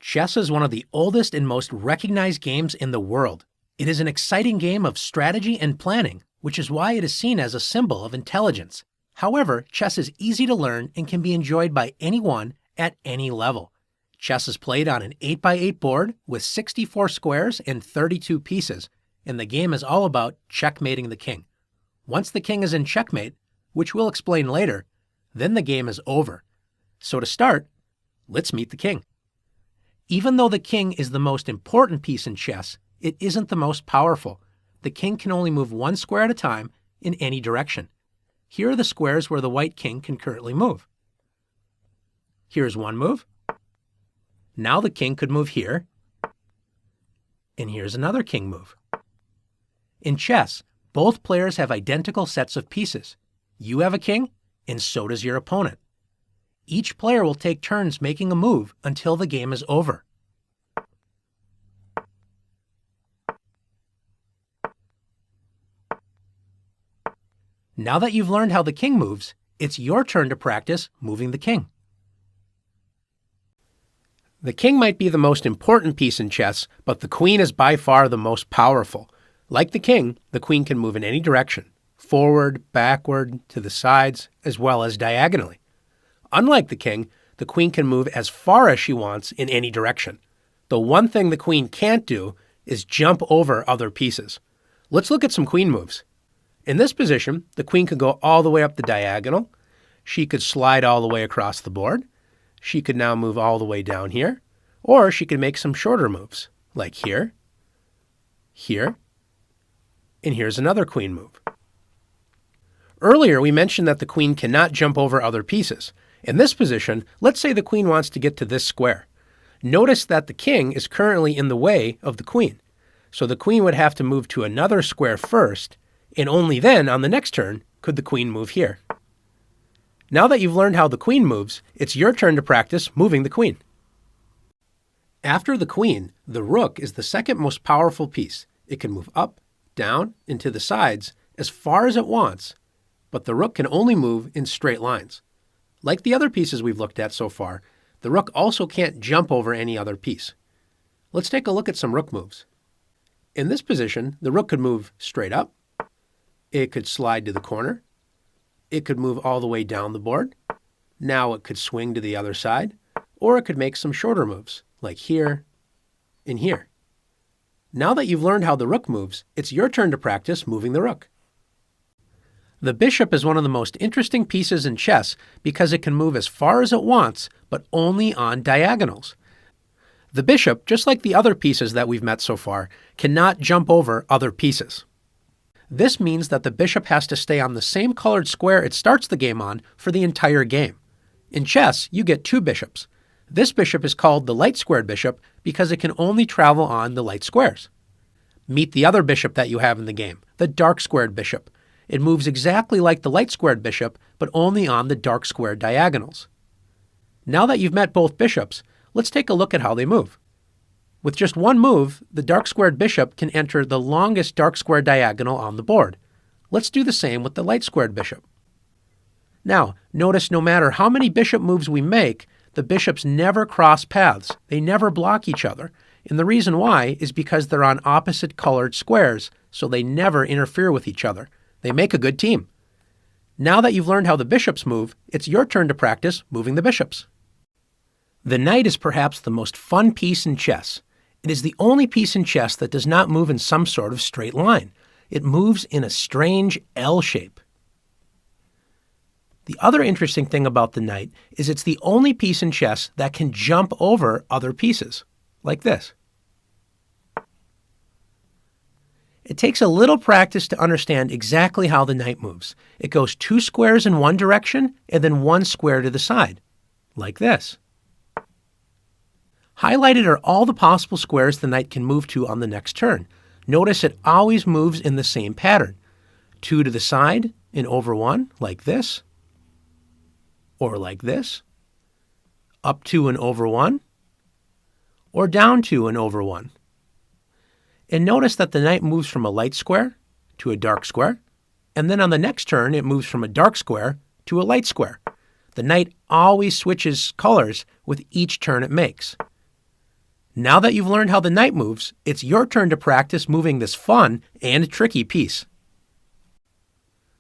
Chess is one of the oldest and most recognized games in the world. It is an exciting game of strategy and planning, which is why it is seen as a symbol of intelligence. However, chess is easy to learn and can be enjoyed by anyone at any level. Chess is played on an 8x8 board with 64 squares and 32 pieces, and the game is all about checkmating the king. Once the king is in checkmate, which we'll explain later, then the game is over. So to start, let's meet the king. Even though the king is the most important piece in chess, it isn't the most powerful. The king can only move one square at a time in any direction. Here are the squares where the white king can currently move. Here's one move. Now the king could move here. And here's another king move. In chess, both players have identical sets of pieces. You have a king, and so does your opponent. Each player will take turns making a move until the game is over. Now that you've learned how the king moves, it's your turn to practice moving the king. The king might be the most important piece in chess, but the queen is by far the most powerful. Like the king, the queen can move in any direction, forward, backward, to the sides, as well as diagonally. Unlike the king, the queen can move as far as she wants in any direction. The one thing the queen can't do is jump over other pieces. Let's look at some queen moves. In this position, the queen could go all the way up the diagonal. She could slide all the way across the board. She could now move all the way down here. Or she could make some shorter moves, like here, here, and here's another queen move. Earlier, we mentioned that the queen cannot jump over other pieces. In this position, let's say the queen wants to get to this square. Notice that the king is currently in the way of the queen. So the queen would have to move to another square first, and only then, on the next turn, could the queen move here. Now that you've learned how the queen moves, it's your turn to practice moving the queen. After the queen, the rook is the second most powerful piece. It can move up, down, and to the sides as far as it wants, but the rook can only move in straight lines. Like the other pieces we've looked at so far, the rook also can't jump over any other piece. Let's take a look at some rook moves. In this position, the rook could move straight up. It could slide to the corner. It could move all the way down the board. Now it could swing to the other side, or it could make some shorter moves, like here and here. Now that you've learned how the rook moves, it's your turn to practice moving the rook. The bishop is one of the most interesting pieces in chess because it can move as far as it wants, but only on diagonals. The bishop, just like the other pieces that we've met so far, cannot jump over other pieces. This means that the bishop has to stay on the same colored square it starts the game on for the entire game. In chess, you get two bishops. This bishop is called the light-squared bishop because it can only travel on the light squares. Meet the other bishop that you have in the game, the dark-squared bishop. It moves exactly like the light-squared bishop, but only on the dark-squared diagonals. Now that you've met both bishops, let's take a look at how they move. With just one move, the dark-squared bishop can enter the longest dark-squared diagonal on the board. Let's do the same with the light-squared bishop. Now, notice no matter how many bishop moves we make, the bishops never cross paths. They never block each other. And the reason why is because they're on opposite colored squares, so they never interfere with each other. They make a good team. Now that you've learned how the bishops move, it's your turn to practice moving the bishops. The knight is perhaps the most fun piece in chess. It is the only piece in chess that does not move in some sort of straight line. It moves in a strange L shape. The other interesting thing about the knight is it's the only piece in chess that can jump over other pieces, like this. It takes a little practice to understand exactly how the knight moves. It goes 2 squares in one direction and then 1 square to the side, like this. Highlighted are all the possible squares the knight can move to on the next turn. Notice it always moves in the same pattern. 2 to the side and over 1, like this, or like this, up 2 and over 1, or down 2 and over 1. And notice that the knight moves from a light square to a dark square, and then on the next turn it moves from a dark square to a light square. The knight always switches colors with each turn it makes. Now that you've learned how the knight moves, it's your turn to practice moving this fun and tricky piece.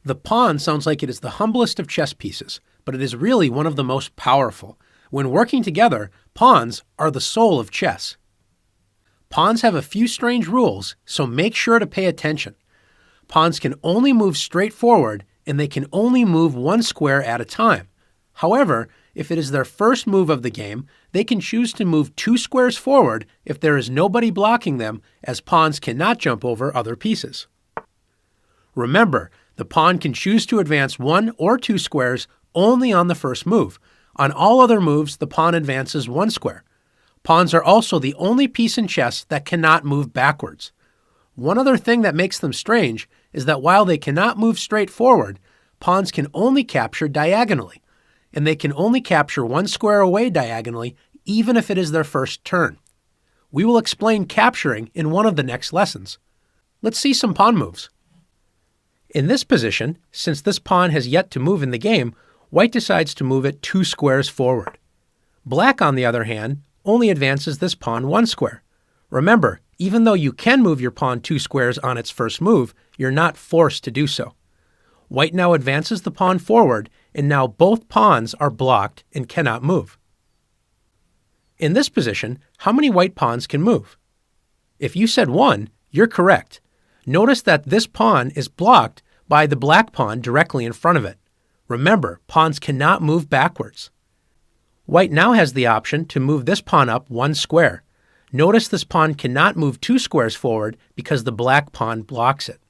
The pawn sounds like it is the humblest of chess pieces, but it is really one of the most powerful. When working together, pawns are the soul of chess. Pawns have a few strange rules, so make sure to pay attention. Pawns can only move straight forward, and they can only move one square at a time. However, if it is their first move of the game, they can choose to move 2 squares forward if there is nobody blocking them, as pawns cannot jump over other pieces. Remember, the pawn can choose to advance 1 or 2 squares only on the first move. On all other moves, the pawn advances 1 square. Pawns are also the only piece in chess that cannot move backwards. One other thing that makes them strange is that while they cannot move straight forward, pawns can only capture diagonally, and they can only capture 1 square away diagonally even if it is their first turn. We will explain capturing in one of the next lessons. Let's see some pawn moves. In this position, since this pawn has yet to move in the game, white decides to move it 2 squares forward. Black, on the other hand, only advances this pawn 1 square. Remember, even though you can move your pawn 2 squares on its first move, you're not forced to do so. White now advances the pawn forward, and now both pawns are blocked and cannot move. In this position, how many white pawns can move? If you said 1, you're correct. Notice that this pawn is blocked by the black pawn directly in front of it. Remember, pawns cannot move backwards. White now has the option to move this pawn up 1 square. Notice this pawn cannot move 2 squares forward because the black pawn blocks it.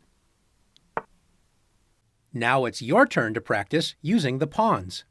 Now it's your turn to practice using the pawns.